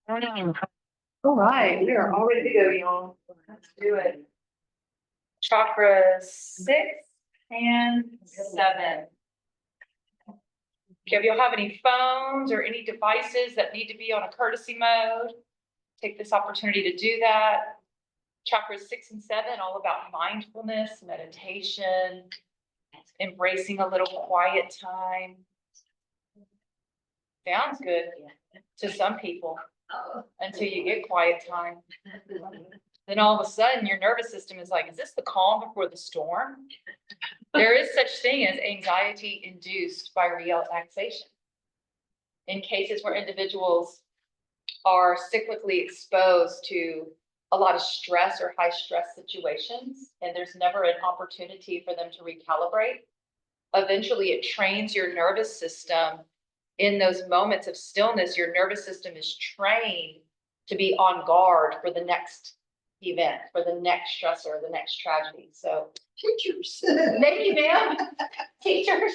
All right, we are all ready to go, y'all. Let's do it. Chakras 6 and 7. If you'll have any phones or any devices that need to be on a courtesy mode, take this opportunity to do that. Chakras 6 and 7, all about mindfulness, meditation, embracing a little quiet time. Sounds good to some people until you get quiet time. Then all of a sudden your nervous system is like, is this the calm before the storm? There is such thing as anxiety induced by relaxation. In cases where individuals are cyclically exposed to a lot of stress or high stress situations, and there's never an opportunity for them to recalibrate, eventually it trains your nervous system. In those moments of stillness, your nervous system is trained to be on guard for the next event, for the next stressor, the next tragedy. So Teachers. thank you, ma'am. Teachers,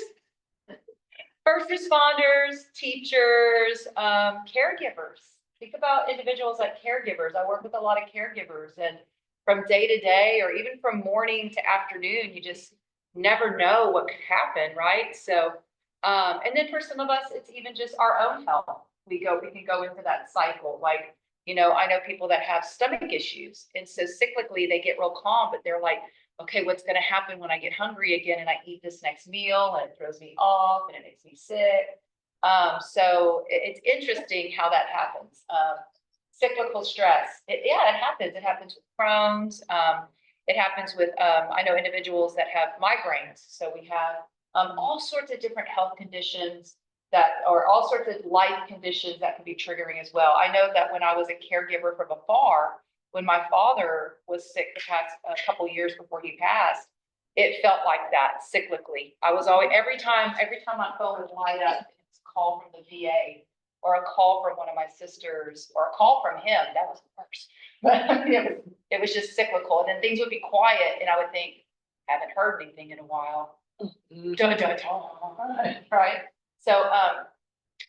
first responders, teachers, caregivers. Think about individuals like caregivers. I work with a lot of caregivers, and from day to day, or even from morning to afternoon, you just never know what could happen, right? So, and then for some of us, it's even just our own health. We can go into that cycle. Like, I know people that have stomach issues, and so cyclically they get real calm, but they're like, okay, what's going to happen when I get hungry again and I eat this next meal, and it throws me off and it makes me sick. So it's interesting how that happens. Cyclical stress. It happens. It happens with Crohn's. It happens with, I know individuals that have migraines. So we have all sorts of different health conditions or all sorts of life conditions that can be triggering as well. I know that when I was a caregiver from afar, when my father was sick the past couple years before he passed, it felt like that cyclically. I was always, every time my phone would light up, it's a call from the VA or a call from one of my sisters or a call from him. That was worse. But it was just cyclical. And then things would be quiet and I would think, haven't heard anything in a while. Right?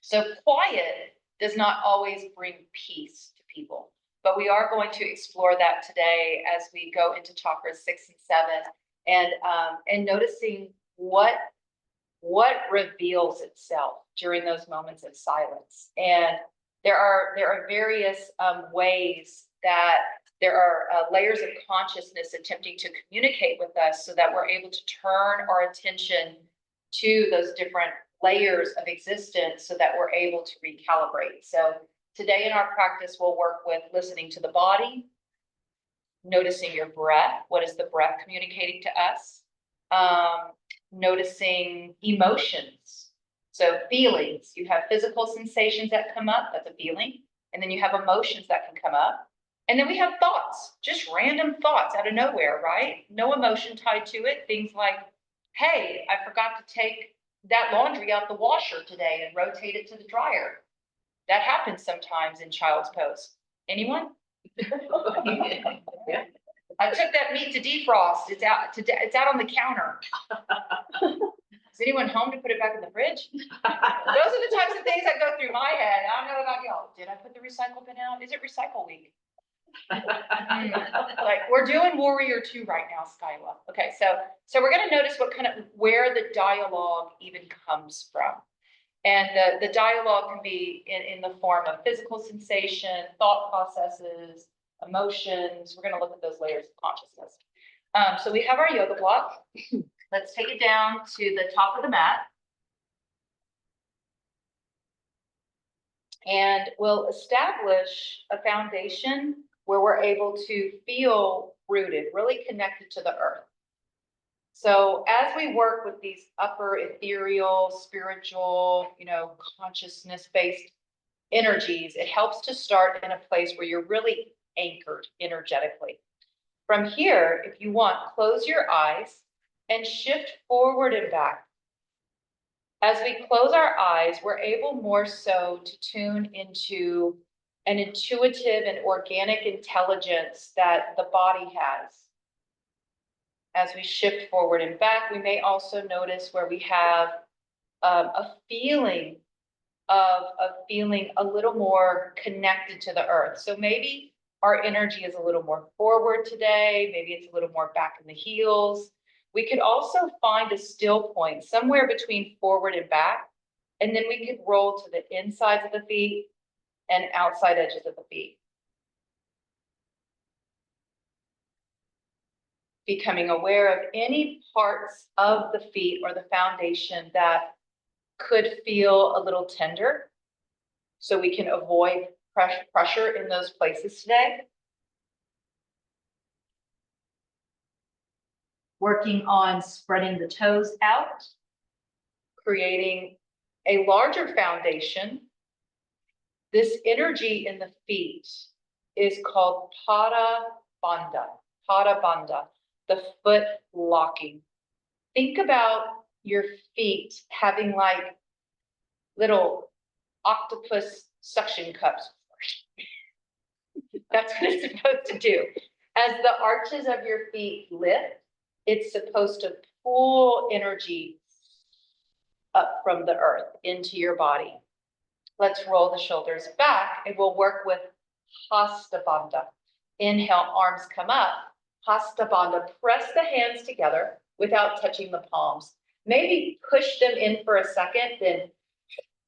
So quiet does not always bring peace to people, but we are going to explore that today as we go into chakras 6 and 7, and noticing what reveals itself during those moments of silence. And there are various ways that there are layers of consciousness attempting to communicate with us so that we're able to turn our attention to those different layers of existence so that we're able to recalibrate. So today in our practice, we'll work with listening to the body, noticing your breath. What is the breath communicating to us? Noticing emotions. So feelings, you have physical sensations that come up, that's a feeling. And then you have emotions that can come up. And then we have thoughts, just random thoughts out of nowhere, right? No emotion tied to it. Things like, hey, I forgot to take that laundry out the washer today and rotate it to the dryer. That happens sometimes in child's pose. Anyone? I took that meat to defrost. It's out on the counter. Is anyone home to put it back in the fridge? Those are the types of things that go through my head. I don't know about y'all. Did I put the recycle bin out? Is it recycle week? Like we're doing Warrior 2 right now, Skila. Okay, so we're going to notice where the dialogue even comes from. And the dialogue can be in the form of physical sensation, thought processes, emotions. We're going to look at those layers of consciousness. So we have our yoga block. Let's take it down to the top of the mat. And we'll establish a foundation where we're able to feel rooted, really connected to the earth. So as we work with these upper ethereal, spiritual, consciousness-based energies, it helps to start in a place where you're really anchored energetically. From here, if you want, close your eyes and shift forward and back. As we close our eyes, we're able more so to tune into an intuitive and organic intelligence that the body has. As we shift forward and back, we may also notice where we have a feeling of feeling a little more connected to the earth. So maybe our energy is a little more forward today. Maybe it's a little more back in the heels. We could also find a still point somewhere between forward and back. And then we could roll to the insides of the feet and outside edges of the feet. Becoming aware of any parts of the feet or the foundation that could feel a little tender, so we can avoid pressure in those places today. Working on spreading the toes out, creating a larger foundation. This energy in the feet is called Pada Bandha, the foot locking. Think about your feet having like little octopus suction cups. That's what it's supposed to do. As the arches of your feet lift, it's supposed to pull energy up from the earth into your body. Let's roll the shoulders back and we'll work with Hasta Bandha. Inhale, arms come up. Hasta Bandha, press the hands together without touching the palms. Maybe push them in for a second, then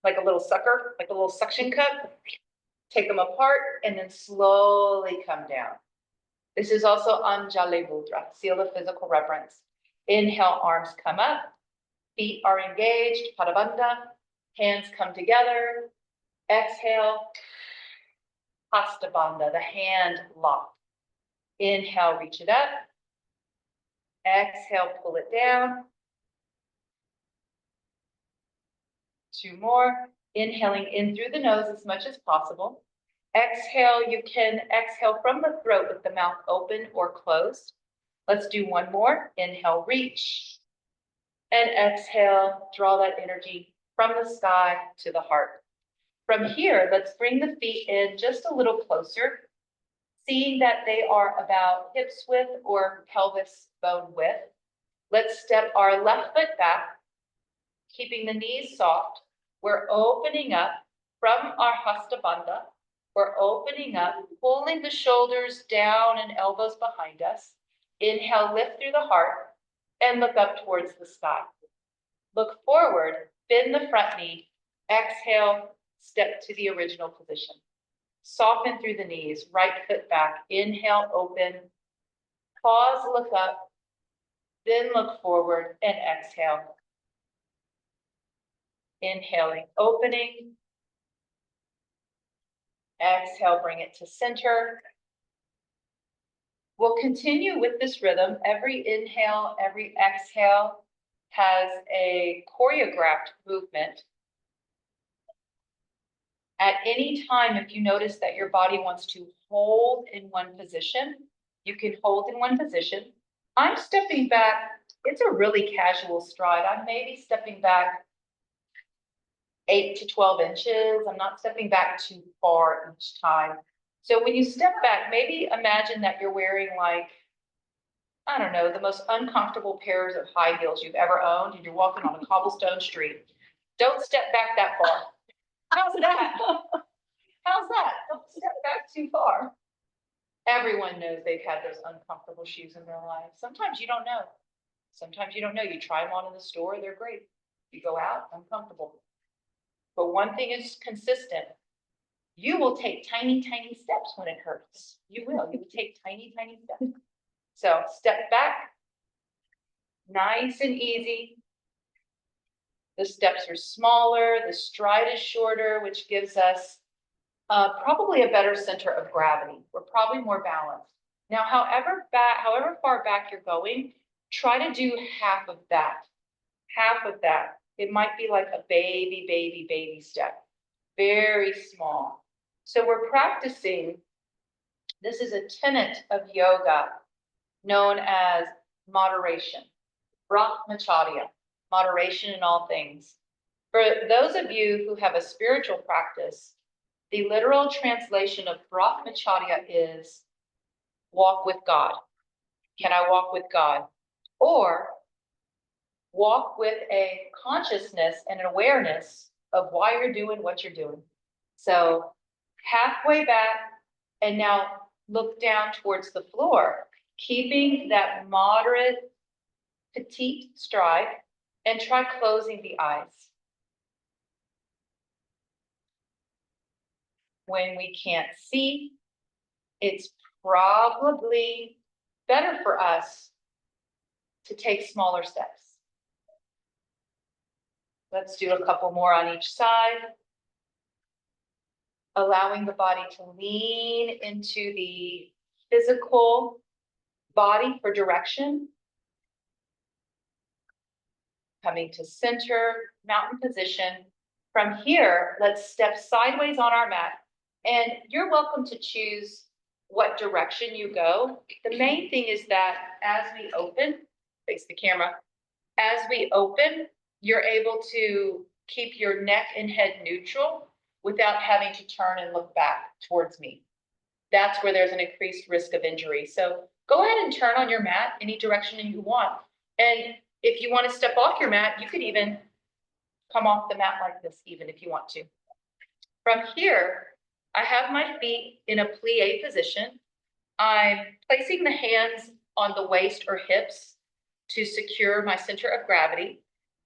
like a little sucker, like a little suction cup, take them apart and then slowly come down. This is also Anjali Mudra, seal of physical reverence. Inhale, arms come up, feet are engaged, Pada Bandha, hands come together. Exhale, Hasta Bandha, the hand lock. Inhale, reach it up. Exhale, pull it down. Two more. Inhaling in through the nose as much as possible. Exhale, you can exhale from the throat with the mouth open or closed. Let's do one more. Inhale, reach. And exhale, draw that energy from the sky to the heart. From here, let's bring the feet in just a little closer, seeing that they are about hips width or pelvis bone width. Let's step our left foot back, keeping the knees soft. We're opening up from our Hasta Bandha. We're opening up, pulling the shoulders down and elbows behind us. Inhale, lift through the heart and look up towards the sky. Look forward, bend the front knee. Exhale, step to the original position. Soften through the knees, right foot back. Inhale, open. Pause, look up. Then look forward and exhale. Inhaling, opening. Exhale, bring it to center. We'll continue with this rhythm. Every inhale, every exhale has a choreographed movement. At any time, if you notice that your body wants to hold in one position, you can hold in one position. I'm stepping back. It's a really casual stride. I'm maybe stepping back 8 to 12 inches. I'm not stepping back too far each time. So when you step back, maybe imagine that you're wearing like, I don't know, the most uncomfortable pairs of high heels you've ever owned, and you're walking on a cobblestone street. Don't step back that far. How's that? How's that? Don't step back too far. Everyone knows they've had those uncomfortable shoes in their life. Sometimes you don't know. Sometimes you don't know. You try them on in the store, they're great. You go out, uncomfortable. But one thing is consistent. You will take tiny, tiny steps when it hurts. You will. You will take tiny, tiny steps. So step back. Nice and easy. The steps are smaller. The stride is shorter, which gives us probably a better center of gravity. We're probably more balanced. Now, however far back you're going, try to do half of that. Half of that. It might be like a baby step. Very small. So we're practicing. This is a tenet of yoga known as moderation. Brahmacharya, moderation in all things. For those of you who have a spiritual practice, the literal translation of Brahmacharya is walk with God. Can I walk with God? Or walk with a consciousness and an awareness of why you're doing what you're doing. So halfway back, and now look down towards the floor, keeping that moderate petite stride, and try closing the eyes. When we can't see, it's probably better for us to take smaller steps. Let's do a couple more on each side. Allowing the body to lean into the physical body for direction. Coming to center, mountain position. From here, let's step sideways on our mat. And you're welcome to choose what direction you go. The main thing is that as we open, face the camera, as we open, you're able to keep your neck and head neutral without having to turn and look back towards me. That's where there's an increased risk of injury. So go ahead and turn on your mat any direction you want. And if you want to step off your mat, you could even come off the mat like this, even if you want to. From here, I have my feet in a plie position. I'm placing the hands on the waist or hips to secure my center of gravity.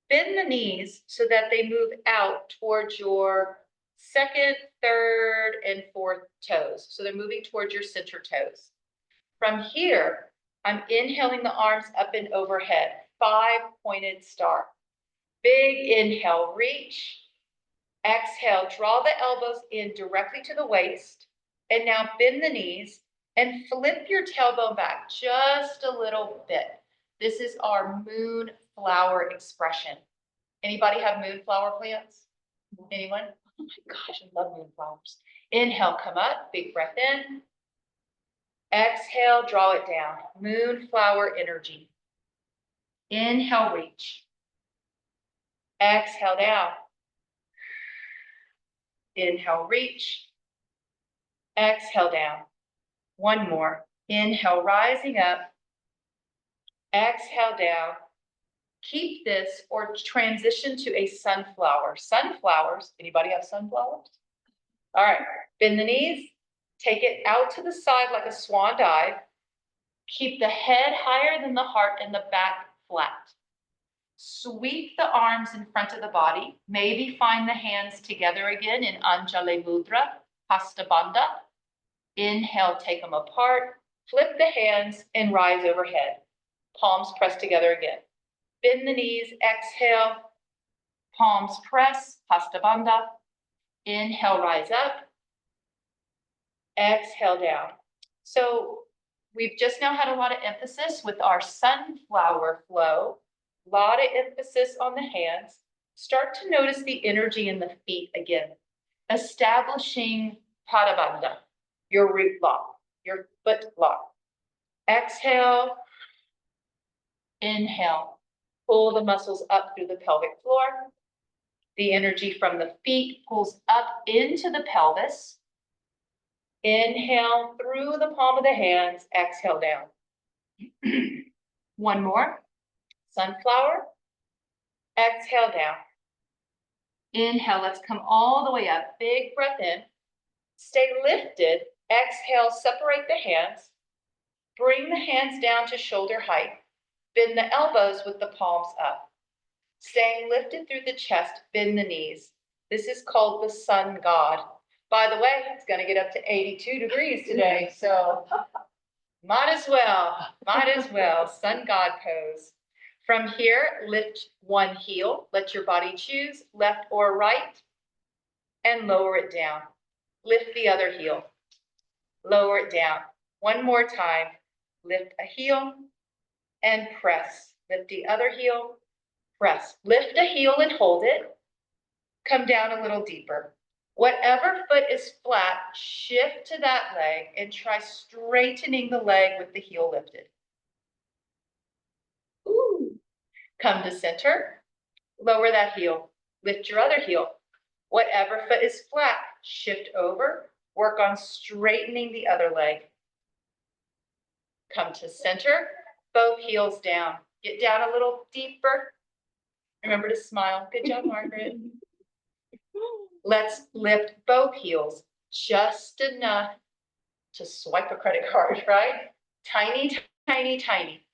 Bend the knees so that they move out towards your second, third, and fourth toes. So they're moving towards your center toes. From here, I'm inhaling the arms up and overhead, 5-pointed star. Big inhale, reach. Exhale, draw the elbows in directly to the waist. And now bend the knees and flip your tailbone back just a little bit. This is our moonflower expression. Anybody have moonflower plants? Anyone? Oh my gosh, I love moonflowers. Inhale, come up, big breath in. Exhale, draw it down. Moonflower energy. Inhale, reach. Exhale, down. Inhale, reach. Exhale, down. One more. Inhale, rising up. Exhale, down. Keep this or transition to a sunflower. Sunflowers, anybody have sunflowers? All right, bend the knees, take it out to the side like a swan dive. Keep the head higher than the heart and the back flat. Sweep the arms in front of the body. Maybe find the hands together again in Anjali Mudra, Hasta Bandha. Inhale, take them apart. Flip the hands and rise overhead. Palms pressed together again. Bend the knees, exhale. Palms press, Hasta Bandha. Inhale, rise up. Exhale, down. So we've just now had a lot of emphasis with our sunflower flow. A lot of emphasis on the hands. Start to notice the energy in the feet again. Establishing Padabandha, your root lock, your foot lock. Exhale. Inhale. Pull the muscles up through the pelvic floor. The energy from the feet pulls up into the pelvis. Inhale through the palm of the hands. Exhale down. One more. Sunflower. Exhale down. Inhale, let's come all the way up. Big breath in. Stay lifted. Exhale, separate the hands. Bring the hands down to shoulder height. Bend the elbows with the palms up. Staying lifted through the chest, bend the knees. This is called the sun god. By the way, it's going to get up to 82 degrees today, so might as well, sun god pose. From here, lift one heel, let your body choose, left or right, and lower it down. Lift the other heel, lower it down. One more time, lift a heel and press. Lift the other heel, press. Lift a heel and hold it. Come down a little deeper. Whatever foot is flat, shift to that leg and try straightening the leg with the heel lifted. Ooh. Come to center, lower that heel, lift your other heel. Whatever foot is flat, shift over, work on straightening the other leg. Come to center, both heels down. Get down a little deeper. Remember to smile. Good job, Margaret. Let's lift both heels just enough to swipe a credit card, right? Tiny, tiny, tiny.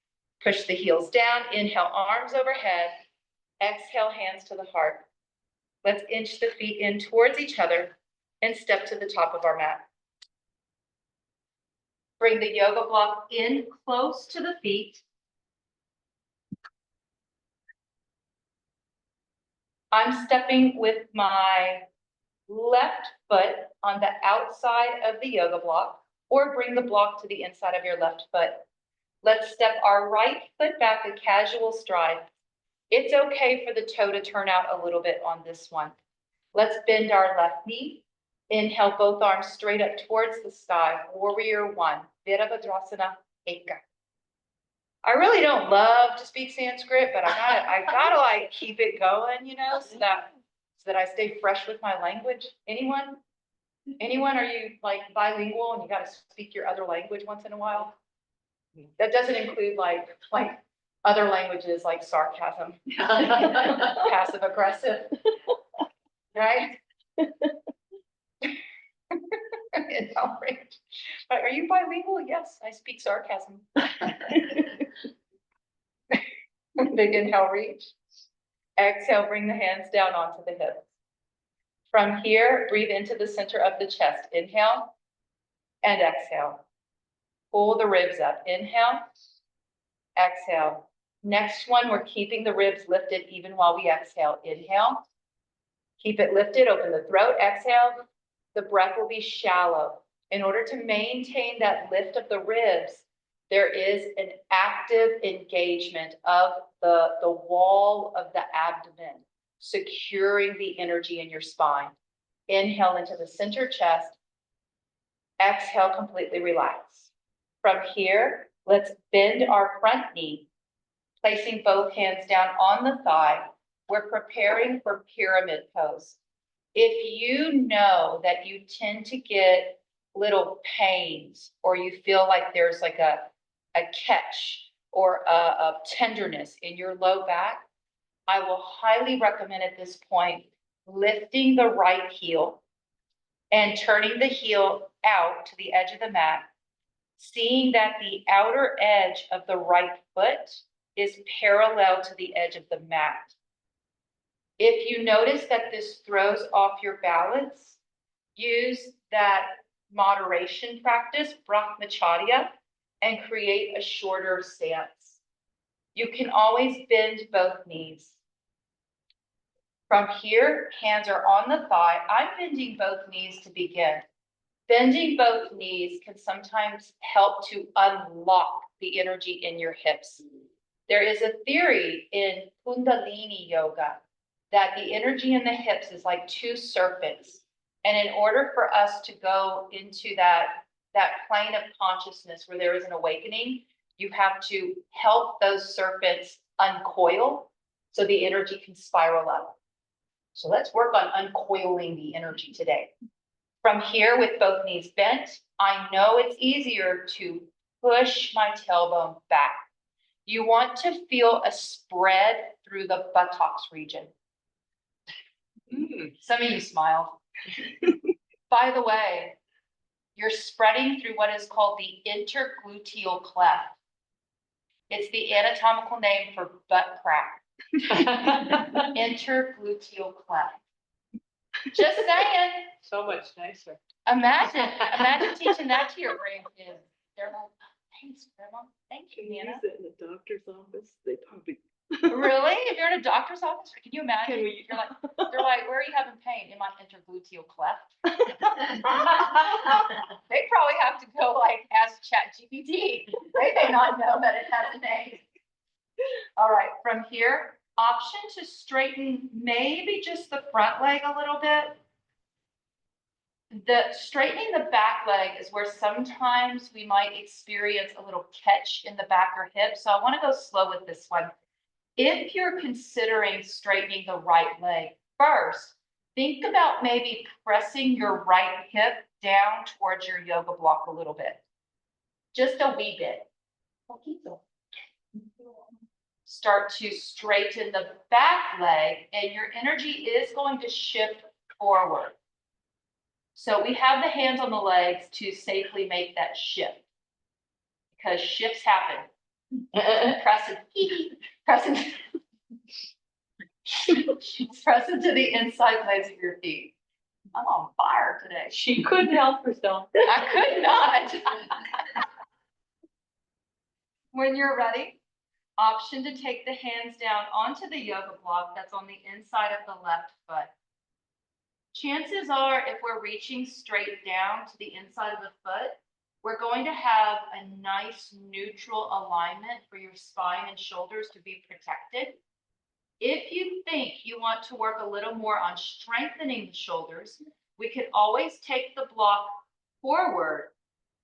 Push the heels down, inhale, arms overhead. Exhale, hands to the heart. Let's inch the feet in towards each other and step to the top of our mat. Bring the yoga block in close to the feet. I'm stepping with my left foot on the outside of the yoga block, or bring the block to the inside of your left foot. Let's step our right foot back a casual stride. It's okay for the toe to turn out a little bit on this one. Let's bend our left knee. Inhale, both arms straight up towards the sky. Warrior one, Virabhadrasana Eka. I really don't love to speak Sanskrit, but I gotta like keep it going, you know, so that I stay fresh with my language. Anyone? Anyone? Are you like bilingual and you gotta speak your other language once in a while? That doesn't include like other languages like sarcasm, passive aggressive, right? Are you bilingual? Yes, I speak sarcasm. Big inhale, reach. Exhale, bring the hands down onto the hips. From here, breathe into the center of the chest. Inhale and exhale. Pull the ribs up. Inhale, exhale. Next one, we're keeping the ribs lifted even while we exhale. Inhale, keep it lifted, open the throat. Exhale, the breath will be shallow. In order to maintain that lift of the ribs, there is an active engagement of the wall of the abdomen, securing the energy in your spine. Inhale into the center chest. Exhale, completely relax. From here, let's bend our front knee, placing both hands down on the thigh. We're preparing for pyramid pose. If you know that you tend to get little pains, or you feel like there's like a catch or a tenderness in your low back, I will highly recommend at this point lifting the right heel and turning the heel out to the edge of the mat, seeing that the outer edge of the right foot is parallel to the edge of the mat. If you notice that this throws off your balance, use that moderation practice, Brahmacharya, and create a shorter stance. You can always bend both knees. From here, hands are on the thigh. I'm bending both knees to begin. Bending both knees can sometimes help to unlock the energy in your hips. There is a theory in Kundalini Yoga that the energy in the hips is like two serpents. And in order for us to go into that plane of consciousness where there is an awakening, you have to help those serpents uncoil so the energy can spiral up. So let's work on uncoiling the energy today. From here, with both knees bent, I know it's easier to push my tailbone back. You want to feel a spread through the buttocks region. Some of you smiled. By the way, you're spreading through what is called the intergluteal cleft. It's the anatomical name for butt crack. Intergluteal cleft. Just saying. So much nicer. Imagine teaching that to your grandkids. They're like, thanks, Grandma. Thank you, Nana. Use it in the doctor's office. They probably. Really? If you're in a doctor's office, can you imagine? Can we- They're like, where are you having pain? In my intergluteal cleft. They probably have to go like ask ChatGPT. They may not know that it has a name. All right, from here, option to straighten maybe just the front leg a little bit. The straightening the back leg is where sometimes we might experience a little catch in the back or hip. So I want to go slow with this one. If you're considering straightening the right leg first, think about maybe pressing your right hip down towards your yoga block a little bit. Just a wee bit. Start to straighten the back leg, and your energy is going to shift forward. So we have the hands on the legs to safely make that shift, because shifts happen. Press into the inside legs of your feet. I'm on fire today. She couldn't help herself. I could not. When you're ready, option to take the hands down onto the yoga block that's on the inside of the left foot. Chances are, if we're reaching straight down to the inside of the foot, we're going to have a nice neutral alignment for your spine and shoulders to be protected. If you think you want to work a little more on strengthening the shoulders, we could always take the block forward.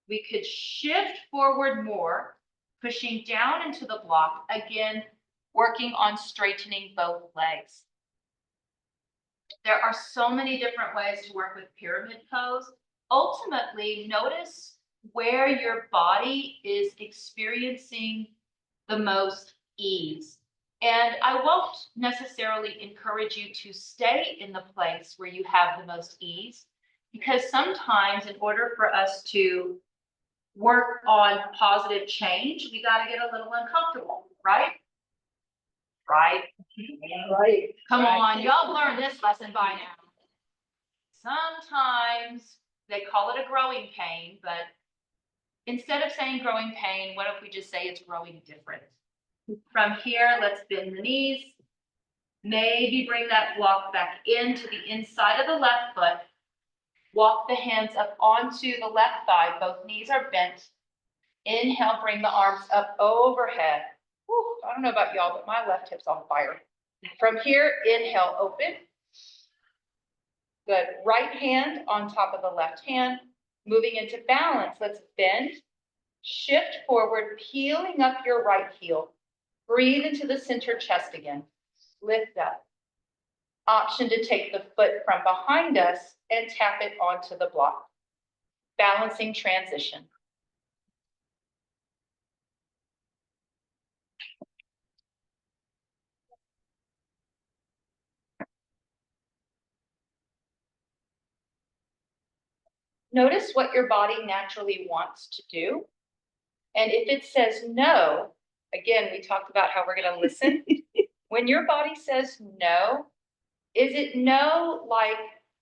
We could shift forward more, pushing down into the block, again, working on straightening both legs. There are so many different ways to work with pyramid pose. Ultimately, notice where your body is experiencing the most ease. And I won't necessarily encourage you to stay in the place where you have the most ease, because sometimes in order for us to work on positive change, we got to get a little uncomfortable, right? Right? Right. Come on, y'all learned this lesson by now. Sometimes they call it a growing pain, but instead of saying growing pain, what if we just say it's growing different? From here, let's bend the knees. Maybe bring that block back into the inside of the left foot. Walk the hands up onto the left thigh. Both knees are bent. Inhale, bring the arms up overhead. Whew, I don't know about y'all, but my left hip's on fire. From here, inhale, open. Good. Right hand on top of the left hand. Moving into balance, let's bend. Shift forward, peeling up your right heel. Breathe into the center chest again. Lift up. Option to take the foot from behind us and tap it onto the block. Balancing transition. Notice what your body naturally wants to do. And if it says no, again, we talked about how we're going to listen. When your body says no, is it no like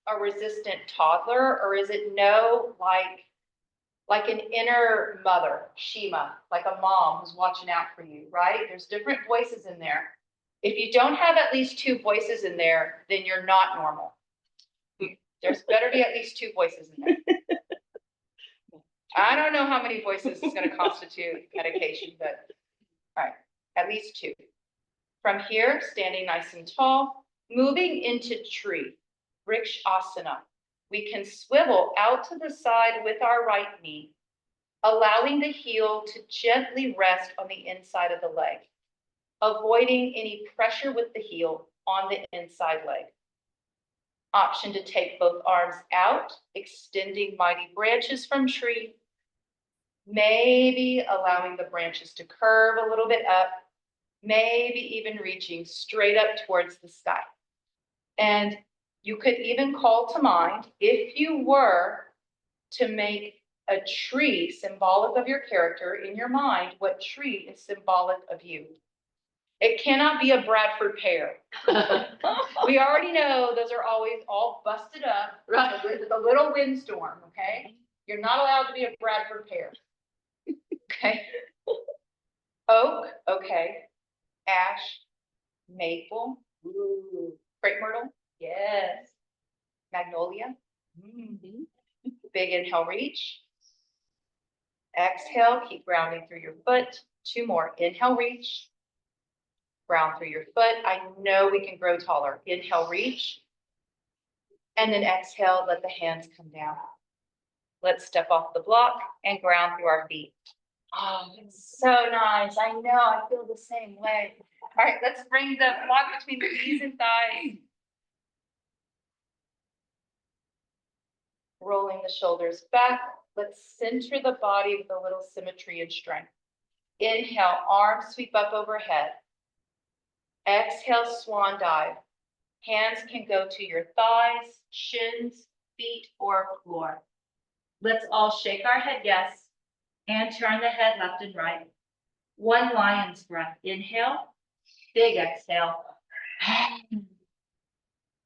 a resistant toddler, or is it no like an inner mother, Shima, like a mom who's watching out for you, right? There's different voices in there. If you don't have at least two voices in there, then you're not normal. There's better be at least two voices in there. I don't know how many voices is going to constitute medication, but all right, at least two. From here, standing nice and tall, moving into tree, Vrikshasana. We can swivel out to the side with our right knee, allowing the heel to gently rest on the inside of the leg, avoiding any pressure with the heel on the inside leg. Option to take both arms out, extending mighty branches from tree, maybe allowing the branches to curve a little bit up, maybe even reaching straight up towards the sky. And you could even call to mind, if you were to make a tree symbolic of your character in your mind, what tree is symbolic of you? It cannot be a Bradford pear. We already know those are always all busted up with a little windstorm, okay? You're not allowed to be a Bradford pear. Okay. Oak, okay. Ash, maple, ooh, crepe myrtle, yes. Magnolia, big inhale, reach. Exhale, keep grounding through your foot. Two more, inhale, reach. Ground through your foot. I know we can grow taller. Inhale, reach. And then exhale, let the hands come down. Let's step off the block and ground through our feet. Oh, it's so nice. I know, I feel the same way. All right, let's bring the block between the knees and thighs. Rolling the shoulders back. Let's center the body with a little symmetry and strength. Inhale, arms sweep up overhead. Exhale, swan dive. Hands can go to your thighs, shins, feet, or floor. Let's all shake our head yes, and turn the head left and right. One lion's breath. Inhale, big exhale.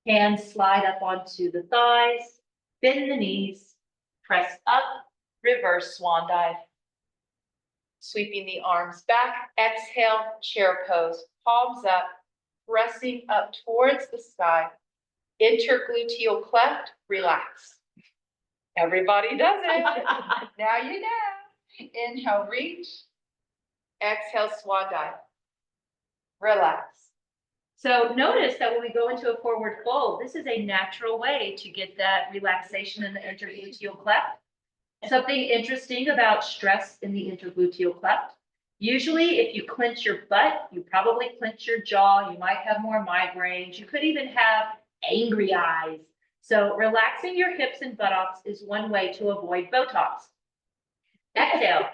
Hands slide up onto the thighs, bend the knees, press up, reverse swan dive. Sweeping the arms back, exhale, chair pose, palms up, pressing up towards the sky. Intergluteal cleft, relax. Everybody does it. Now you know. Inhale, reach. Exhale, swan dive. Relax. So notice that when we go into a forward fold, this is a natural way to get that relaxation in the intergluteal cleft. Something interesting about stress in the intergluteal cleft. Usually, if you clench your butt, you probably clench your jaw. You might have more migraines. You could even have angry eyes. So relaxing your hips and buttocks is one way to avoid Botox. Exhale.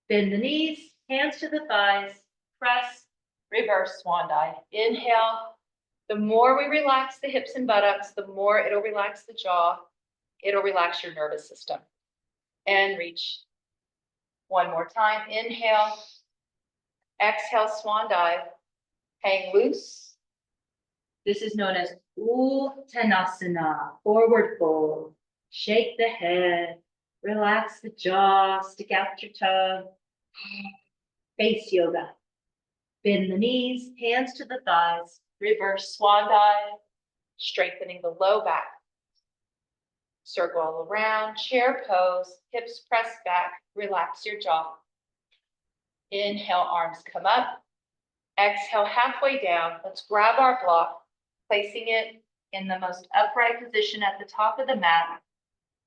Bend the knees, hands to the thighs, press, reverse swan dive. Inhale. The more we relax the hips and buttocks, the more it'll relax the jaw. It'll relax your nervous system. And reach. One more time. Inhale. Exhale, swan dive. Hang loose. This is known as Uttanasana, forward fold. Shake the head, relax the jaw, stick out your tongue. Face yoga. Bend the knees, hands to the thighs, reverse swan dive, strengthening the low back. Circle all around, chair pose, hips press back, relax your jaw. Inhale, arms come up. Exhale, halfway down. Let's grab our block, placing it in the most upright position at the top of the mat,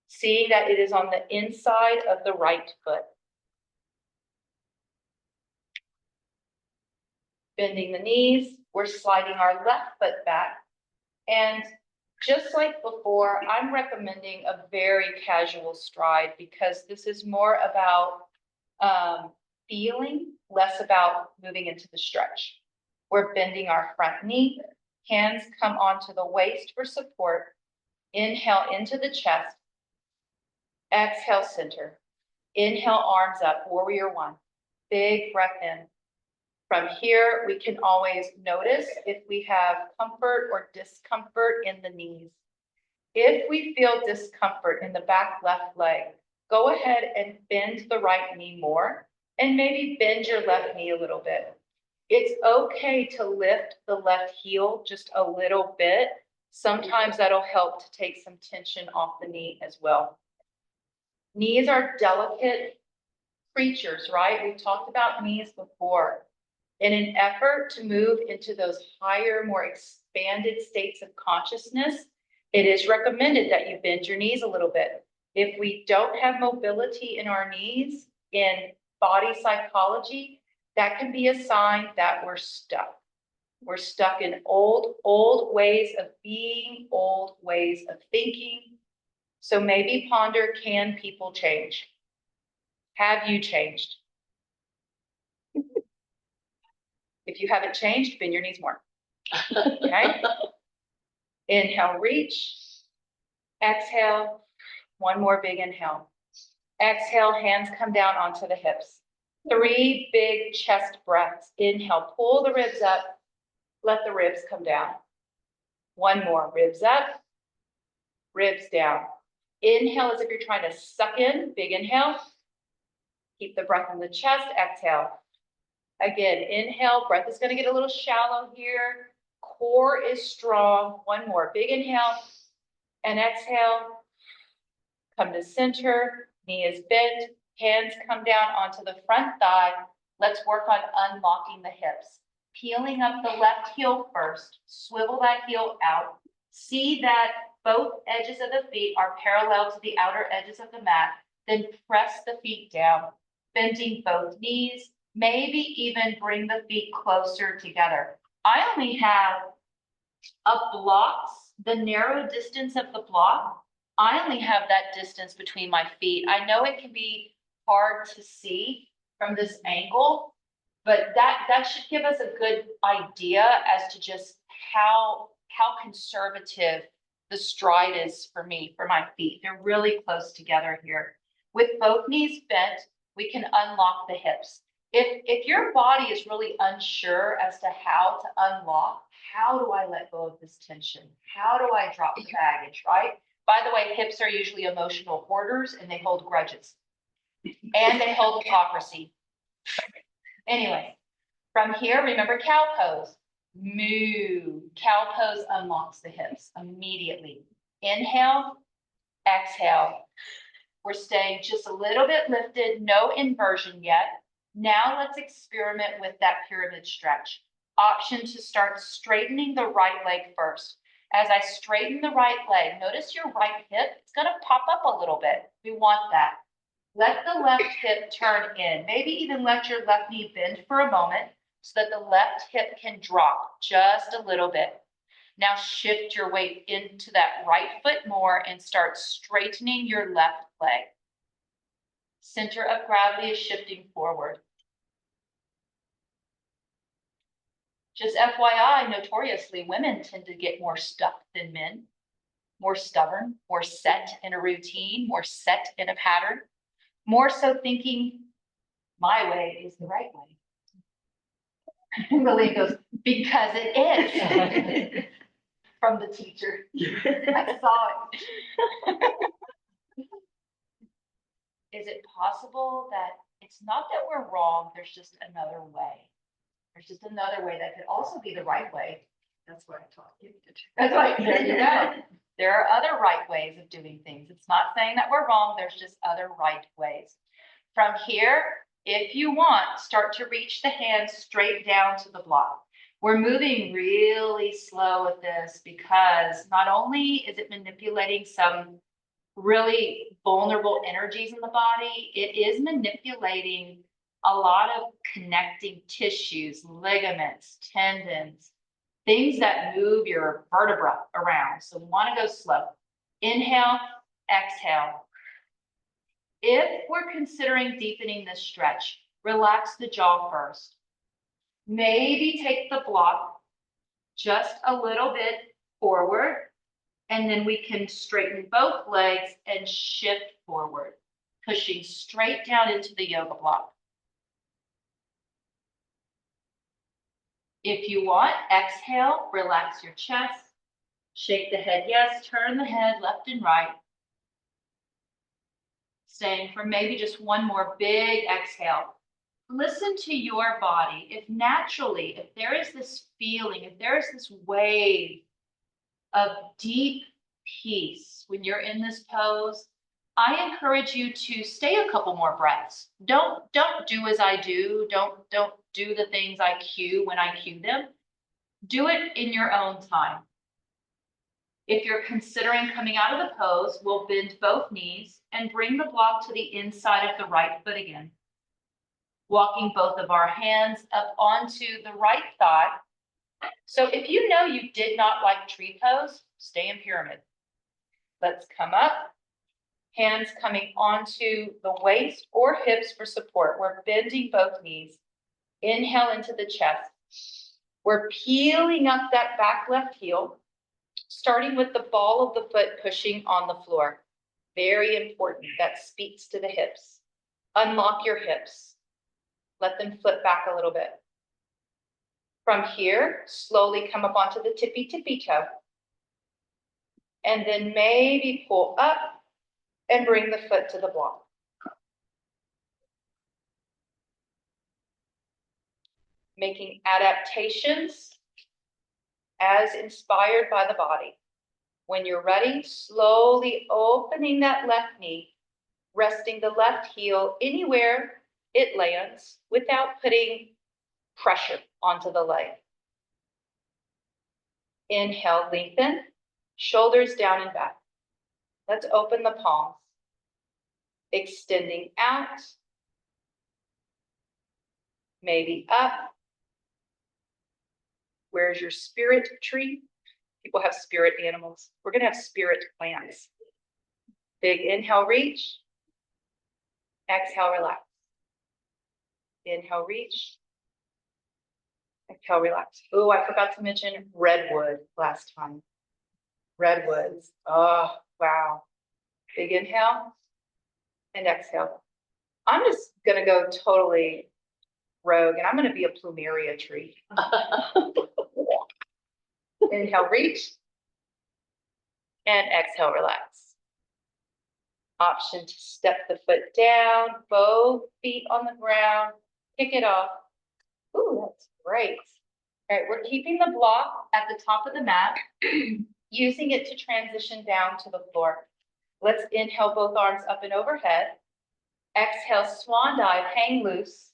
seeing that it is on the inside of the right foot. Bending the knees, we're sliding our left foot back. And just like before, I'm recommending a very casual stride because this is more about feeling, less about moving into the stretch. We're bending our front knee, hands come onto the waist for support. Inhale into the chest. Exhale, center. Inhale, arms up, warrior one. Big breath in. From here, we can always notice if we have comfort or discomfort in the knees. If we feel discomfort in the back left leg, go ahead and bend the right knee more and maybe bend your left knee a little bit. It's okay to lift the left heel just a little bit. Sometimes that'll help to take some tension off the knee as well. Knees are delicate creatures, right? We've talked about knees before. In an effort to move into those higher, more expanded states of consciousness, it is recommended that you bend your knees a little bit. If we don't have mobility in our knees, in body psychology, that can be a sign that we're stuck. We're stuck in old ways of being, old ways of thinking. So maybe ponder, can people change? Have you changed? If you haven't changed, bend your knees more. Okay? Inhale, reach. Exhale. One more big inhale. Exhale, hands come down onto the hips. 3 big chest breaths. Inhale, pull the ribs up. Let the ribs come down. One more, ribs up, ribs down. Inhale as if you're trying to suck in, big inhale. Keep the breath in the chest, exhale. Again, inhale, breath is gonna get a little shallow here. Core is strong. One more, big inhale and exhale. Come to center, knee is bent, hands come down onto the front thigh. Let's work on unlocking the hips. Peeling up the left heel first, swivel that heel out. See that both edges of the feet are parallel to the outer edges of the mat. Then press the feet down, bending both knees, maybe even bring the feet closer together. I only have blocks, the narrow distance of the block. I only have that distance between my feet. I know it can be hard to see from this angle, But that should give us a good idea as to just how conservative the stride is for me, for my feet. They're really close together here. With both knees bent, we can unlock the hips. If your body is really unsure as to how to unlock, how do I let go of this tension? How do I drop the baggage, right? By the way, hips are usually emotional hoarders and they hold grudges. And they hold hypocrisy. Anyway, from here, remember cow pose. Moo. Cow pose unlocks the hips immediately. Inhale, exhale. We're staying just a little bit lifted, no inversion yet. Now let's experiment with that pyramid stretch. Option to start straightening the right leg first. As I straighten the right leg, notice your right hip, it's gonna pop up a little bit. We want that. Let the left hip turn in. Maybe even let your left knee bend for a moment so that the left hip can drop just a little bit. Now shift your weight into that right foot more and start straightening your left leg. Center of gravity is shifting forward. Just FYI, notoriously, women tend to get more stuck than men, more stubborn, more set in a routine, more set in a pattern, more so thinking my way is the right way. And Lillian goes, because it is. From the teacher. I saw it. Is it possible that it's not that we're wrong, there's just another way? There's just another way that could also be the right way. That's what I taught you. That's right, there you go. There are other right ways of doing things. It's not saying that we're wrong, there's just other right ways. From here, if you want, start to reach the hands straight down to the block. We're moving really slow with this because not only is it manipulating some really vulnerable energies in the body, it is manipulating a lot of connecting tissues, ligaments, tendons, things that move your vertebra around. So we want to go slow. Inhale, exhale. If we're considering deepening this stretch, relax the jaw first. Maybe take the block just a little bit forward, and then we can straighten both legs and shift forward, pushing straight down into the yoga block. If you want, exhale, relax your chest, shake the head yes, turn the head left and right. Staying for maybe just one more big exhale. Listen to your body. If naturally, if there is this feeling, if there is this wave of deep peace when you're in this pose, I encourage you to stay a couple more breaths. Don't do as I do. Don't do the things I cue when I cue them. Do it in your own time. If you're considering coming out of the pose, we'll bend both knees and bring the block to the inside of the right foot again. Walking both of our hands up onto the right thigh. So if you know you did not like tree pose, stay in pyramid. Let's come up, hands coming onto the waist or hips for support. We're bending both knees. Inhale into the chest. We're peeling up that back left heel, starting with the ball of the foot pushing on the floor. Very important. That speaks to the hips. Unlock your hips. Let them flip back a little bit. From here, slowly come up onto the tippy toe. And then maybe pull up and bring the foot to the block. Making adaptations as inspired by the body. When you're ready, slowly opening that left knee, resting the left heel anywhere it lands without putting pressure onto the leg. Inhale, lengthen, shoulders down and back. Let's open the palms. Extending out, maybe up. Where's your spirit tree? People have spirit animals. We're gonna have spirit plants. Big inhale, reach. Exhale, relax. Inhale, reach. Exhale, relax. Oh, I forgot to mention redwood last time. Redwoods. Oh, wow. Big inhale and exhale. I'm just gonna go totally rogue and I'm gonna be a plumeria tree. Inhale, reach. And exhale, relax. Option to step the foot down, both feet on the ground, kick it off. Ooh, that's great. All right, we're keeping the block at the top of the mat, using it to transition down to the floor. Let's inhale both arms up and overhead. Exhale, swan dive, hang loose.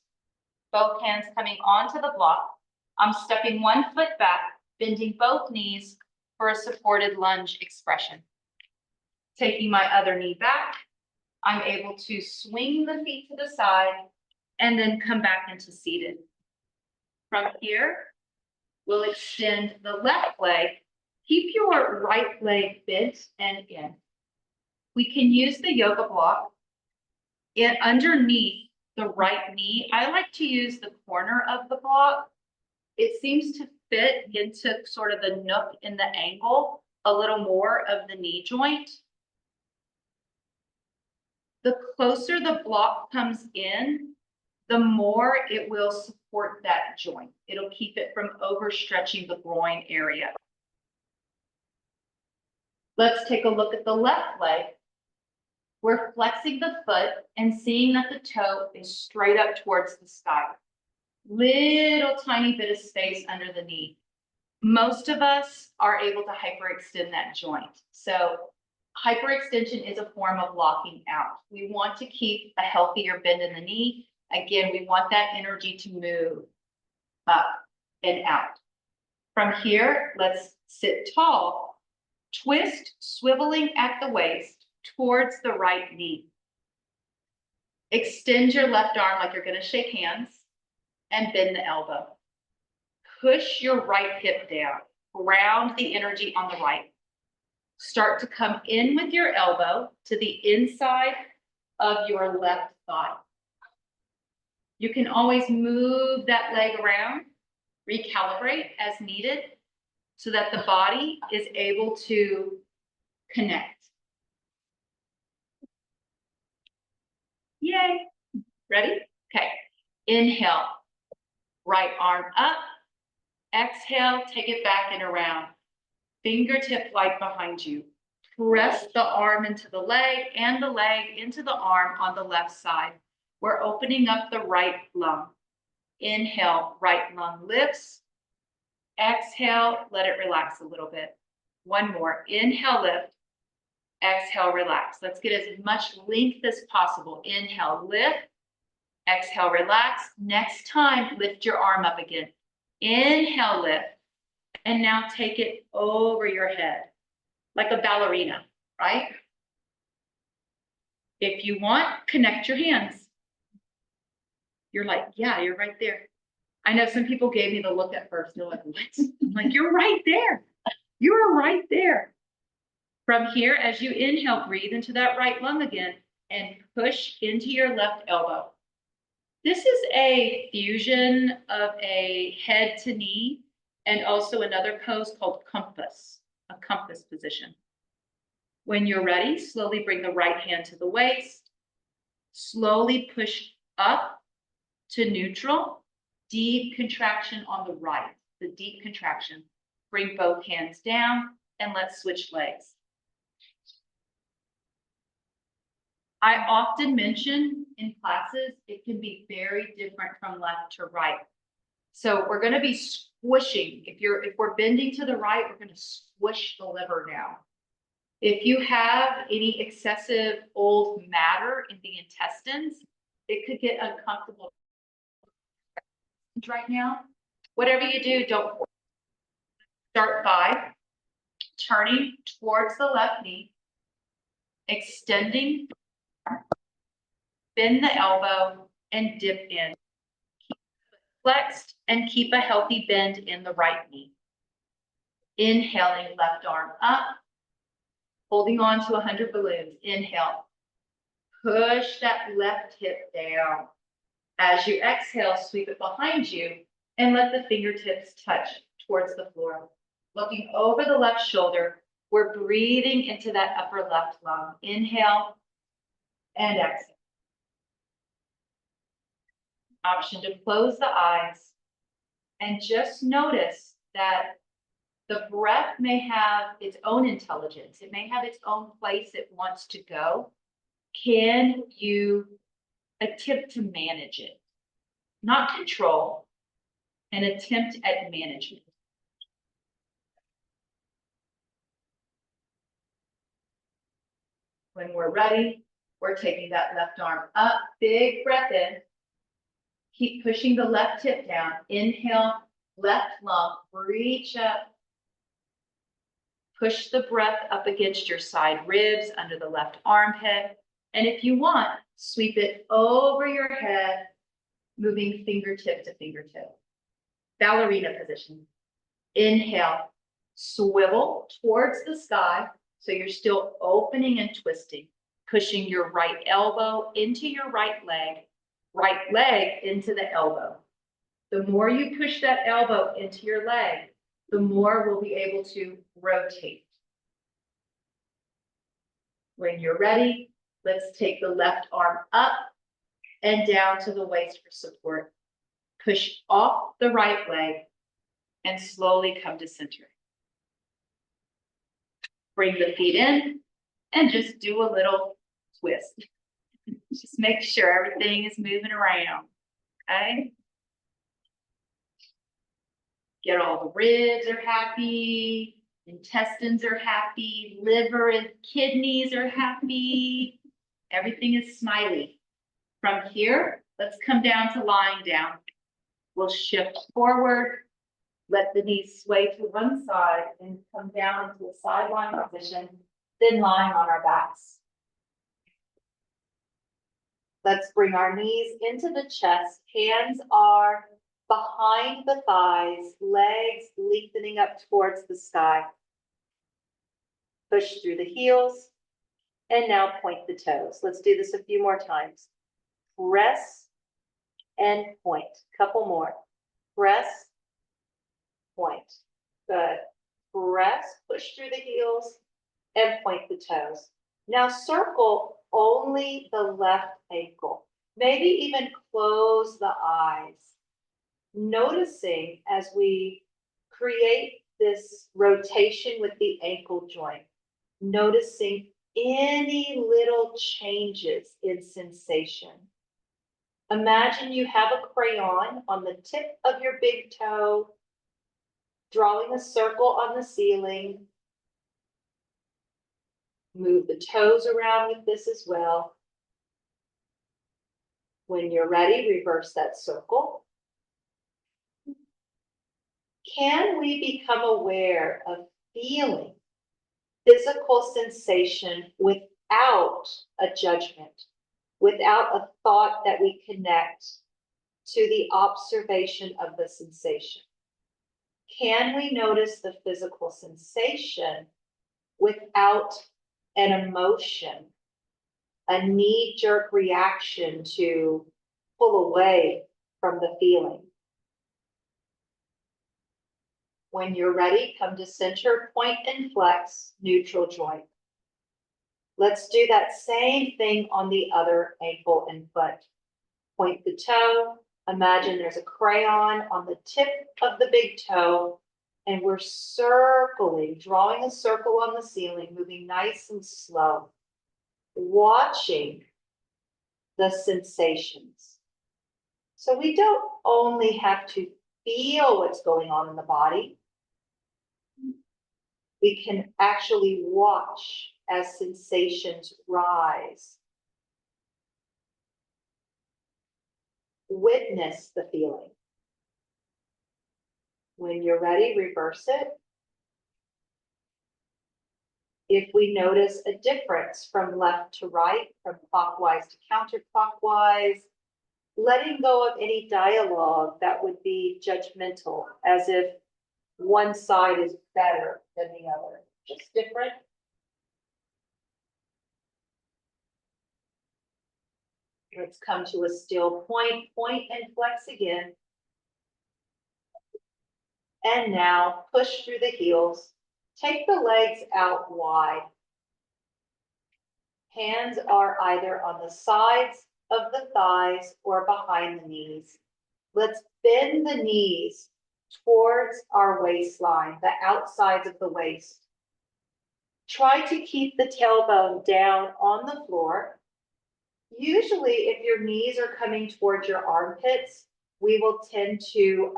Both hands coming onto the block. I'm stepping one foot back, bending both knees for a supported lunge expression. Taking my other knee back, I'm able to swing the feet to the side and then come back into seated. From here, we'll extend the left leg. Keep your right leg bent and in. We can use the yoga block. Underneath the right knee, I like to use the corner of the block. It seems to fit into sort of the nook in the angle, a little more of the knee joint. The closer the block comes in, the more it will support that joint. It'll keep it from overstretching the groin area. Let's take a look at the left leg. We're flexing the foot and seeing that the toe is straight up towards the sky. Little tiny bit of space under the knee. Most of us are able to hyperextend that joint. So hyperextension is a form of locking out. We want to keep a healthier bend in the knee. Again, we want that energy to move up and out. From here, let's sit tall, twist, swiveling at the waist towards the right knee. Extend your left arm like you're going to shake hands and bend the elbow. Push your right hip down, ground the energy on the right. Start to come in with your elbow to the inside of your left thigh. You can always move that leg around, recalibrate as needed so that the body is able to connect. Yay. Ready? Okay. Inhale, right arm up. Exhale, take it back and around. Fingertip light behind you. Press the arm into the leg and the leg into the arm on the left side. We're opening up the right lung. Inhale, right lung lifts. Exhale, let it relax a little bit. One more. Inhale, lift. Exhale, relax. Let's get as much length as possible. Inhale, lift. Exhale, relax. Next time, lift your arm up again. Inhale, lift. And now take it over your head, like a ballerina, right? If you want, connect your hands. You're like, yeah, you're right there. I know some people gave me the look at first. They're like, what? I'm like, you're right there. You're right there. From here, as you inhale, breathe into that right lung again and push into your left elbow. This is a fusion of a head to knee and also another pose called compass, a compass position. When you're ready, slowly bring the right hand to the waist. Slowly push up to neutral. Deep contraction on the right, the deep contraction. Bring both hands down and let's switch legs. I often mention in classes, it can be very different from left to right. So we're going to be squishing. If we're bending to the right, we're going to squish the liver down. If you have any excessive old matter in the intestines, it could get uncomfortable right now. Whatever you do, don't start by turning towards the left knee, extending, bend the elbow, and dip in. Keep flexed and keep a healthy bend in the right knee. Inhaling, left arm up, holding on to 100 balloons. Inhale, push that left hip down. As you exhale, sweep it behind you And let the fingertips touch towards the floor. Looking over the left shoulder, we're breathing into that upper left lung. Inhale and exhale. Option to close the eyes and just notice that the breath may have its own intelligence. It may have its own place it wants to go. Can you attempt to manage it? Not control, an attempt at management. When we're ready, we're taking that left arm up, big breath in. Keep pushing the left hip down. Inhale, left lung, reach up. Push the breath up against your side ribs, under the left armpit. And if you want, sweep it over your head, moving fingertip to fingertip. Ballerina position. Inhale, swivel towards the sky. So you're still opening and twisting, pushing your right elbow into your right leg into the elbow. The more you push that elbow into your leg, the more we'll be able to rotate. When you're ready, let's take the left arm up and down to the waist for support. Push off the right leg and slowly come to center. Bring the feet in and just do a little twist. Just make sure everything is moving around, okay? Get all the ribs are happy, intestines are happy, liver and kidneys are happy. Everything is smiley. From here, let's come down to lying down. We'll shift forward, let the knees sway to one side and come down into a sideline position, then lying on our backs. Let's bring our knees into the chest. Hands are behind the thighs, legs lengthening up towards the sky. Push through the heels, and now point the toes. Let's do this a few more times. Press and point. Couple more. Press, point. Good. Press, push through the heels, and point the toes. Now circle only the left ankle. Maybe even close the eyes. Noticing as we create this rotation with the ankle joint, noticing any little changes in sensation. Imagine you have a crayon on the tip of your big toe, drawing a circle on the ceiling. Move the toes around with this as well. When you're ready, reverse that circle. Can we become aware of feeling physical sensation without a judgment, without a thought that we connect to the observation of the sensation? Can we notice the physical sensation without an emotion, a knee-jerk reaction to pull away from the feeling? When you're ready, come to center, point and flex, neutral joint. Let's do that same thing on the other ankle and foot. Point the toe. Imagine there's a crayon on the tip of the big toe, and we're circling, drawing a circle on the ceiling, moving nice and slow, watching the sensations. So we don't only have to feel what's going on in the body. We can actually watch as sensations rise. Witness the feeling. When you're ready, reverse it. If we notice a difference from left to right, from clockwise to counterclockwise, letting go of any dialogue that would be judgmental, as if one side is better than the other, just different. Let's come to a still point, point and flex again. And now push through the heels. Take the legs out wide. Hands are either on the sides of the thighs or behind the knees. Let's bend the knees towards our waistline, the outsides of the waist. Try to keep the tailbone down on the floor. Usually, if your knees are coming towards your armpits, we will tend to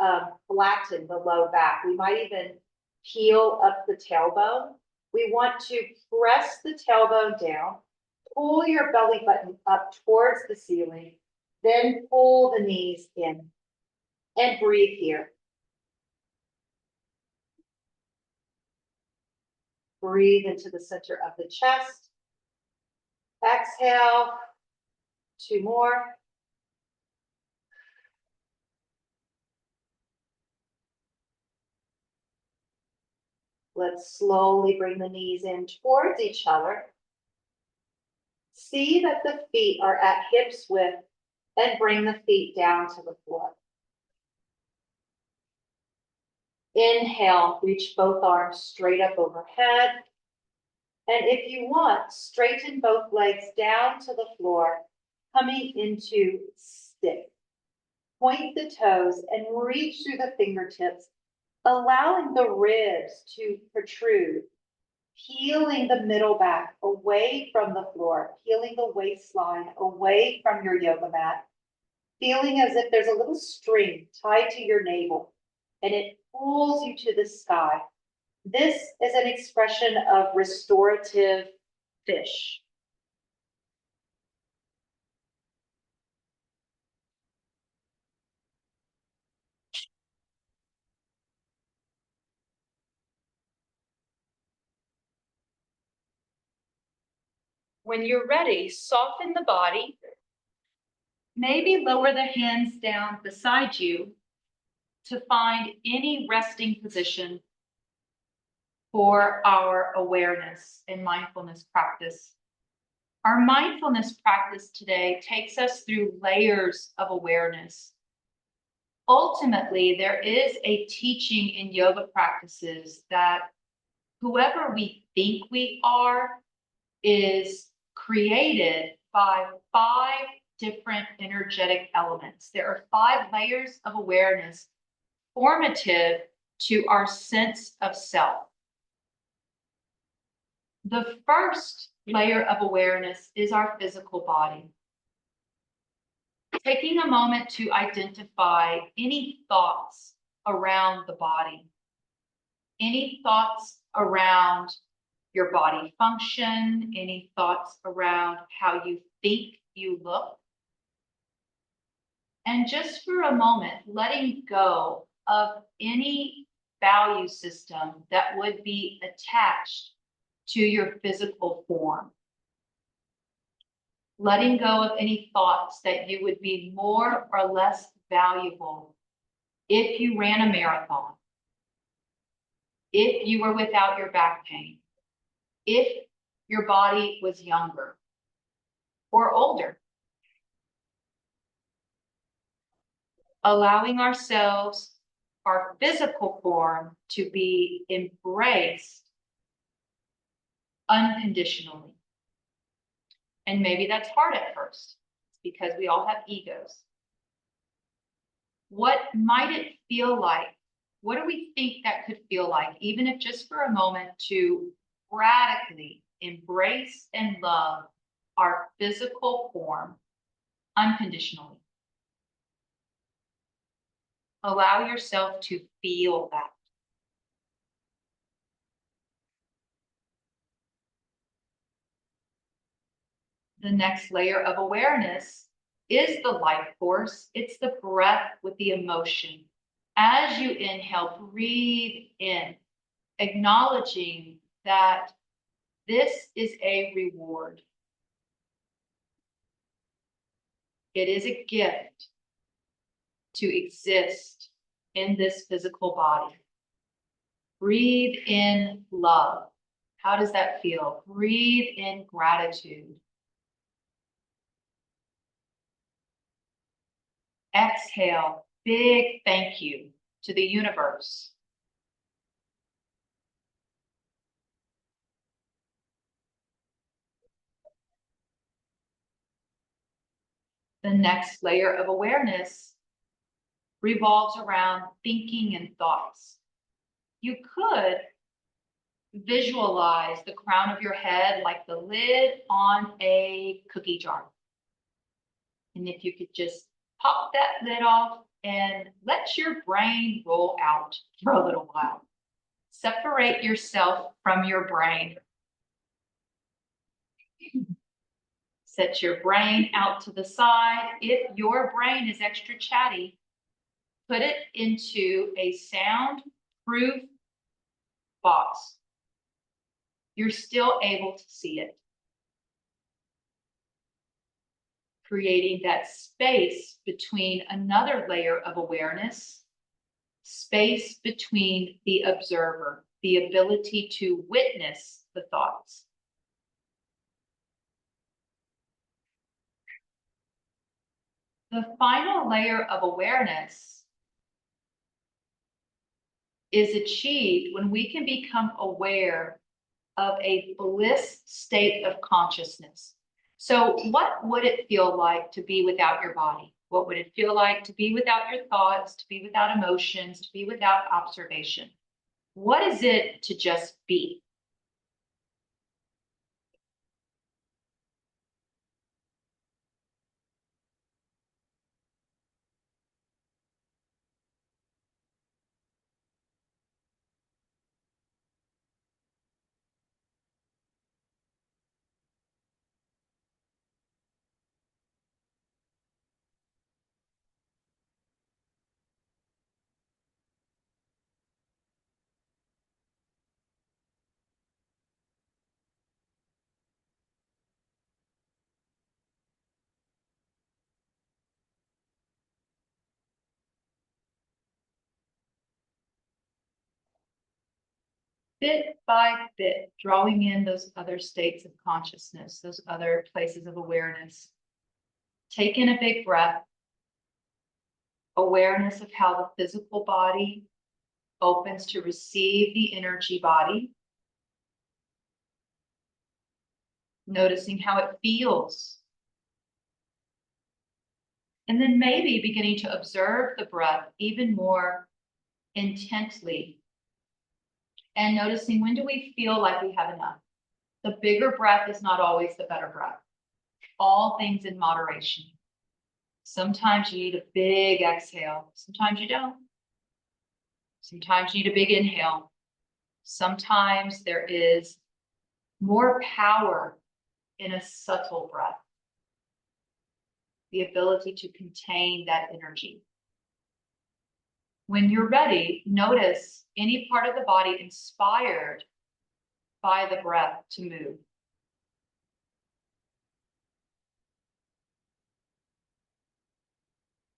flatten the low back. We might even peel up the tailbone. We want to press the tailbone down, pull your belly button up towards the ceiling, then pull the knees in and breathe here. Breathe into the center of the chest. Exhale. 2 more. Let's slowly bring the knees in towards each other. See that the feet are at hips width and bring the feet down to the floor. Inhale, reach both arms straight up overhead. And if you want, straighten both legs down to the floor, coming into stick. Point the toes and reach through the fingertips, allowing the ribs to protrude, peeling the middle back away from the floor, peeling the waistline away from your yoga mat, feeling as if there's a little string tied to your navel and it pulls you to the sky. This is an expression of restorative fish. When you're ready, soften the body. Maybe lower the hands down beside you to find any resting position for our awareness and mindfulness practice. Our mindfulness practice today takes us through layers of awareness. Ultimately, there is a teaching in yoga practices that whoever we think we are is created by 5 different energetic elements. There are 5 layers of awareness formative to our sense of self. The first layer of awareness is our physical body. Taking a moment to identify any thoughts around the body, any thoughts around your body function, any thoughts around how you think you look. And just for a moment, letting go of any value system that would be attached to your physical form. Letting go of any thoughts that you would be more or less valuable if you ran a marathon, if you were without your back pain, if your body was younger or older. Allowing ourselves, our physical form, to be embraced unconditionally. And maybe that's hard at first, because we all have egos. What might it feel like? What do we think that could feel like, even if just for a moment, to radically embrace and love our physical form unconditionally? Allow yourself to feel that. The next layer of awareness is the life force. It's the breath with the emotion. As you inhale, breathe in, acknowledging that this is a reward. It is a gift to exist in this physical body. Breathe in love. How does that feel? Breathe in gratitude. Exhale, big thank you to the universe, The next layer of awareness revolves around thinking and thoughts. You could visualize the crown of your head like the lid on a cookie jar. And if you could just pop that lid off and let your brain roll out for a little while. Separate yourself from your brain. Set your brain out to the side. If your brain is extra chatty, put it into a soundproof box. You're still able to see it. Creating that space between another layer of awareness, space between the observer, the ability to witness the thoughts. The final layer of awareness is achieved when we can become aware of a bliss state of consciousness. So what would it feel like to be without your body? What would it feel like to be without your thoughts, to be without emotions, to be without observation? What is it to just be? Bit by bit, drawing in those other states of consciousness, those other places of awareness. Take in a big breath. Awareness of how the physical body opens to receive the energy body. Noticing how it feels. And then maybe beginning to observe the breath even more intently. And noticing, when do we feel like we have enough? The bigger breath is not always the better breath. All things in moderation. Sometimes you need a big exhale. Sometimes you don't. Sometimes you need a big inhale. Sometimes there is more power in a subtle breath. The ability to contain that energy. When you're ready, notice any part of the body inspired by the breath to move.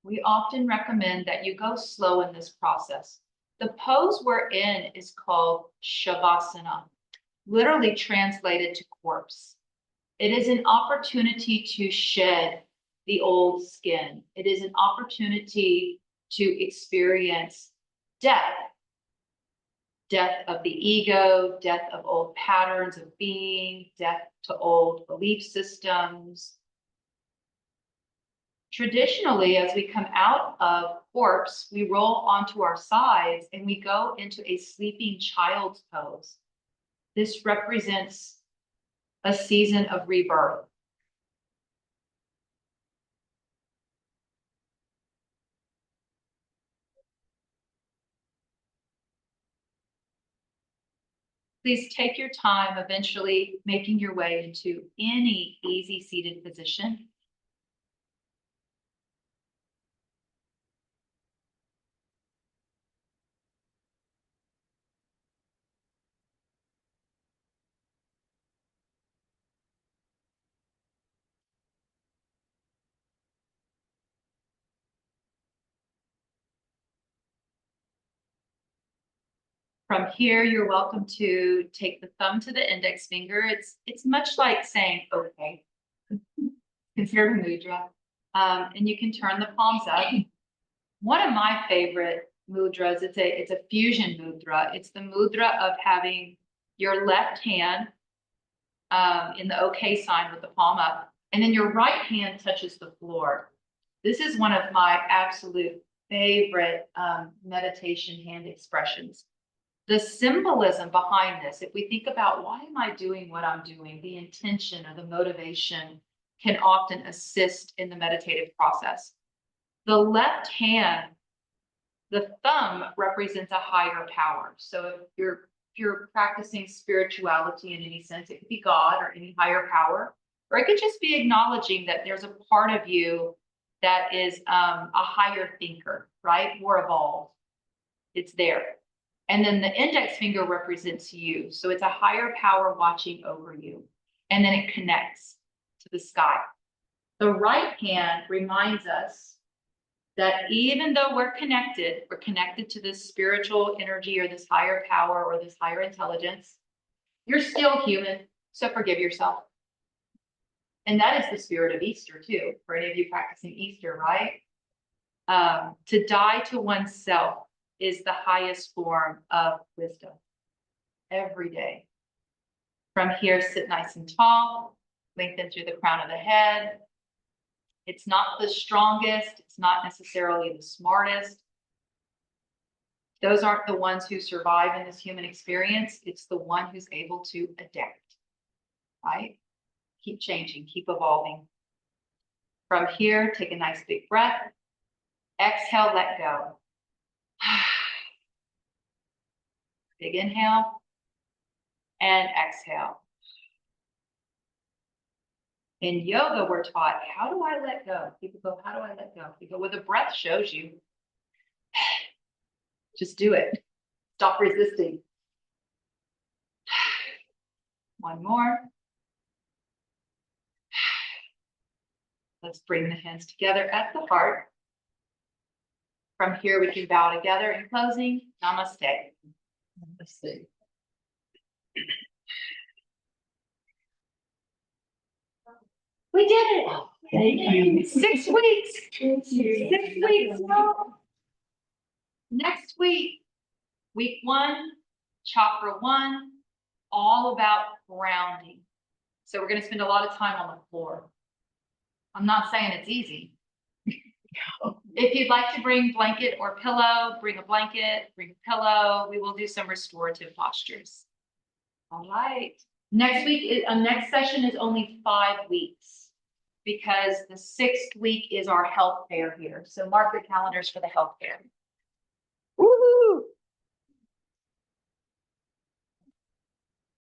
We often recommend that you go slow in this process. The pose we're in is called Shavasana, literally translated to corpse. It is an opportunity to shed the old skin. It is an opportunity to experience death. Death of the ego, death of old patterns of being, death to old belief systems. Traditionally, as we come out of corpse, we roll onto our sides and we go into a sleeping child's pose. This represents a season of rebirth. Please take your time, eventually making your way into any easy seated position. From here, you're welcome to take the thumb to the index finger. It's much like saying, okay, consider mudra. And you can turn the palms up. One of my favorite mudras, it's a fusion mudra. It's the mudra of having your left hand in the okay sign with the palm up, and then your right hand touches the floor. This is one of my absolute favorite meditation hand expressions. The symbolism behind this, if we think about why am I doing what I'm doing, the intention or the motivation can often assist in the meditative process. The left hand, the thumb represents a higher power. So if you're practicing spirituality in any sense, it could be God or any higher power, or it could just be acknowledging that there's a part of you that is a higher thinker, right? More evolved. It's there. And then the index finger represents you. So it's a higher power watching over you. And then it connects to the sky. The right hand reminds us that even though we're connected to this spiritual energy or this higher power or this higher intelligence, you're still human. So forgive yourself. And that is the spirit of Easter too, for any of you practicing Easter, right? To die to oneself is the highest form of wisdom every day. From here, sit nice and tall, lengthen through the crown of the head. It's not the strongest, it's not necessarily the smartest. Those aren't the ones who survive in this human experience. It's the one who's able to adapt, right? Keep changing, keep evolving. From here, take a nice big breath. Exhale, let go. Big inhale and exhale. In yoga, we're taught, how do I let go? People go, how do I let go? You go, well, the breath shows you. Just do it. Stop resisting. One more. Let's bring the hands together at the heart. From here, we can bow together in closing. Namaste. Namaste. We did it. Thank you. 6 weeks. Thank you. 6 weeks. Next week, week 1, chakra 1, all about grounding. So we're going to spend a lot of time on the floor. I'm not saying it's easy. If you'd like to bring blanket or pillow, bring a blanket, bring a pillow. We will do some restorative postures. All right. Next week, next session is only 5 weeks because the 6th week is our health fair here. So mark your calendars for the health fair. Woohoo!